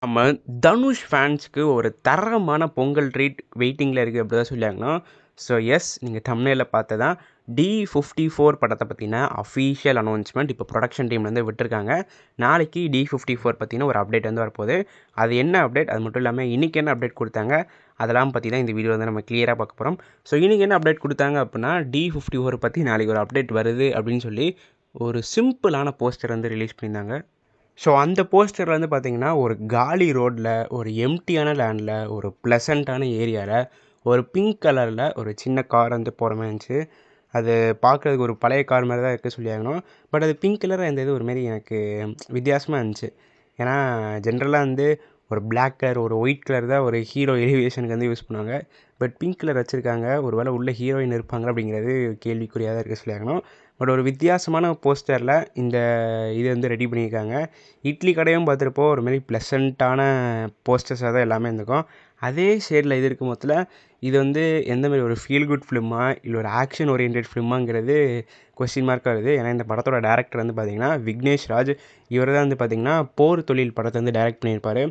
நம்ம தனுஷ் ஃபேன்ஸ்க்கு ஒரு தரமான பொங்கல் ட்ரீட் வெயிட்டிங்கில் இருக்குது அப்படி தான் சொல்லியாங்கன்னா. ஸோ எஸ், நீங்கள் தம்ப்நெயில்ல பார்த்ததான் D54 படத்தை பற்றின அஃபீஷியல் அனௌன்ஸ்மெண்ட் இப்போ ப்ரொடக்ஷன் டீம்லேருந்து விட்டுருக்காங்க. நாளைக்கு D54 பற்றின ஒரு அப்டேட் வந்து வரப்போகுது. அது என்ன அப்டேட், அது மட்டும் இல்லாமல் இன்றைக்கி என்ன அப்டேட் கொடுத்தாங்க, அதெல்லாம் பற்றி தான் இந்த வீடியோ வந்து நம்ம கிளியராக பார்க்க போகிறோம். ஸோ இன்றைக்கி என்ன அப்டேட் கொடுத்தாங்க அப்படின்னா, D54 பற்றி நாளைக்கு ஒரு அப்டேட் வருது அப்படின்னு சொல்லி ஒரு சிம்பிளான போஸ்டர் வந்து ரிலீஸ் பண்ணியிருந்தாங்க. ஸோ அந்த போஸ்டரில் வந்து பார்த்தீங்கன்னா, ஒரு காலி ரோட்டில், ஒரு எம்ப்டியான லேண்டில், ஒரு ப்ளசண்ட்டான ஏரியாவில், ஒரு பிங்க் கலரில் ஒரு சின்ன கார் வந்து போகிற மாதிரி இருந்துச்சு. அது பார்க்குறதுக்கு ஒரு பழைய கார் மாதிரி தான் இருக்குது சொல்லியாகணும். பட் அது பிங்க் கலராக இருந்தது ஒரு மாரி எனக்கு வித்தியாசமாக இருந்துச்சு. ஏன்னா ஜென்ரலாக வந்து ஒரு பிளாக் கலர், ஒரு ஒயிட் கலர் தான் ஒரு ஹீரோ எலிவேஷனுக்கு வந்து யூஸ் பண்ணுவாங்க. பட் பிங்க் கலர் வச்சுருக்காங்க. ஒரு வேளை உள்ள ஹீரோயின் இருப்பாங்க அப்படிங்கிறது கேள்விக்குறியாக தான் இருக்குது சொல்லியாகணும். பட் ஒரு வித்தியாசமான போஸ்டரில் இந்த இது வந்து ரெடி பண்ணியிருக்காங்க. இட்லி கடையும் பார்த்துருப்போம், ஒரு மாரி ப்ளசண்ட்டான போஸ்டர்ஸாக தான் எல்லாமே இருந்திருக்கும். அதே ஷேடில் இது இருக்கும் மொத்தத்தில் இது வந்து எந்த மாதிரி ஒரு ஃபீல் குட் ஃபிலிமா இல்லை ஒரு ஆக்ஷன் ஓரியன்டட் ஃபிலிமாங்கிறது கொஸ்டின் மார்க்காக இருக்குது. ஏன்னா இந்த படத்தோட டேரக்டர் வந்து பார்த்திங்கன்னா விக்னேஷ் ராஜ். இவர் தான் வந்து பார்த்திங்கன்னா போர் தொழில் படத்தை வந்து டைரக்ட் பண்ணியிருப்பார்.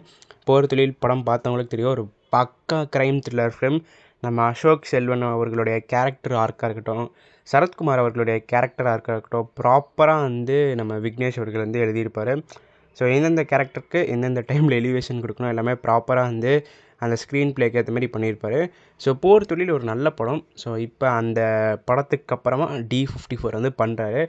போர் தொழில் படம் பார்த்தவங்களுக்கு தெரியும், ஒரு பக்கா க்ரைம் த்ரில்லர் ஃபிலிம். நம்ம அசோக் செல்வன் அவர்களுடைய கேரக்டர் ஆர்க்காக இருக்கட்டும், சரத்குமார் அவர்களுடைய கேரக்டர் ஆர்க்காக இருக்கட்டும், ப்ராப்பராக வந்து நம்ம விக்னேஷ் அவர்கள் வந்து எழுதியிருப்பார். ஸோ எந்தெந்த கேரக்டருக்கு எந்தெந்த டைமில் எலிவேஷன் கொடுக்கணும் எல்லாமே ப்ராப்பராக வந்து அந்த ஸ்க்ரீன் ப்ளேக்கு ஏற்ற மாதிரி பண்ணியிருப்பார். ஸோ போர் தொழில் ஒரு நல்ல படம். ஸோ இப்போ அந்த படத்துக்கு அப்புறமா D54 வந்து பண்ணுறாரு.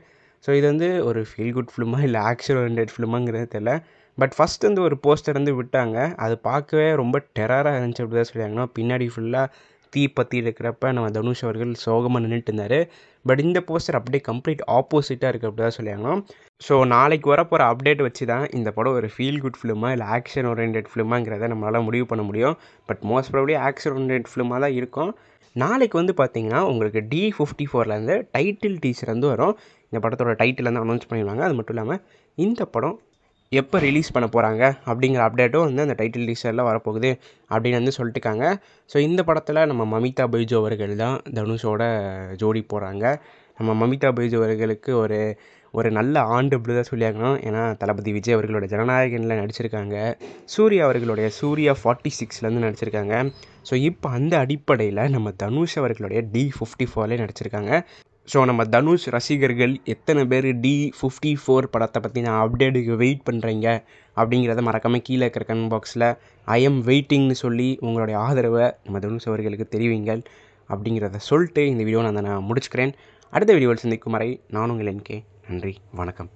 ஸோ இது வந்து ஒரு ஃபீல் குட் ஃபிலிமா இல்லை ஆக்ஷன் ஓரியன்டட் ஃபிலிமாங்கிறது தெரியல. பட் ஃபஸ்ட் வந்து ஒரு போஸ்டர் வந்து விட்டாங்க. அது பார்க்கவே ரொம்ப டெரராக இருந்துச்சு அப்படி தான் சொல்லியாங்கன்னா. பின்னாடி ஃபுல்லாக தீ பற்றி இருக்கிறப்ப நம்ம தனுஷ் அவர்கள் சோகமாக நின்றுட்டு இருந்தார். பட் இந்த போஸ்டர் அப்படியே கம்ப்ளீட் ஆப்போசிட்டாக இருக்குது அப்படி தான் சொல்லியாங்கணும். ஸோ நாளைக்கு வரப்போகிற அப்டேட் வச்சு தான் இந்த படம் ஒரு ஃபீல் குட் ஃபிலிமா இல்லை ஆக்ஷன் ஓரியன்டட் ஃபிலிமாங்கிறத நம்மளால் முடிவு பண்ண முடியும். But most probably action oriented ஃபிலிமாக தான் இருக்கும். நாளைக்கு வந்து பார்த்தீங்கன்னா உங்களுக்கு D54லேருந்து டைட்டில் டீசர் வந்து வரும். இந்த படத்தோட டைட்டில் வந்து அனௌன்ஸ் பண்ணிடுவாங்க. அது மட்டும் இல்லாமல் இந்த படம் எப்போ ரிலீஸ் பண்ண போகிறாங்க அப்படிங்கிற அப்டேட்டும் வந்து அந்த டைட்டில் டீசரில் வரப்போகுது அப்படின்னு வந்து சொல்லிட்டுருக்காங்க. ஸோ இந்த படத்தில் நம்ம மமிதா பைஜு அவர்கள் தான் தனுஷோட ஜோடி போகிறாங்க. நம்ம மமிதா பைஜு அவர்களுக்கு ஒரு ஒரு நல்ல ஆண்டு அப்படி தான் சொல்லியாகணும். ஏன்னா தளபதி விஜய் அவர்களோட ஜனநாயகனில் நடிச்சிருக்காங்க. சூர்யா அவர்களுடைய சூர்யா 46லேருந்து நடிச்சிருக்காங்க. ஸோ இப்போ அந்த அடிப்படையில் நம்ம தனுஷ் அவர்களுடைய D54லே நடிச்சிருக்காங்க. ஸோ நம்ம தனுஷ் ரசிகர்கள் எத்தனை பேர் D54 படத்தை பற்றி நான் அப்டேட்டுக்கு வெயிட் பண்ணுறீங்க அப்படிங்கிறத மறக்காமல் கீழே இருக்கிற கமெண்ட் பாக்ஸில் ஐ எம் வெயிட்டிங்னு சொல்லி உங்களுடைய ஆதரவை நம்ம தனுஷ் அவர்களுக்கு தெரிவிங்கள் அப்படிங்கிறத சொல்லிட்டு இந்த வீடியோ நான் முடிச்சுக்கிறேன். அடுத்த வீடியோவில் சந்திக்கும் வரை நான் உங்கள் NK. நன்றி, வணக்கம்.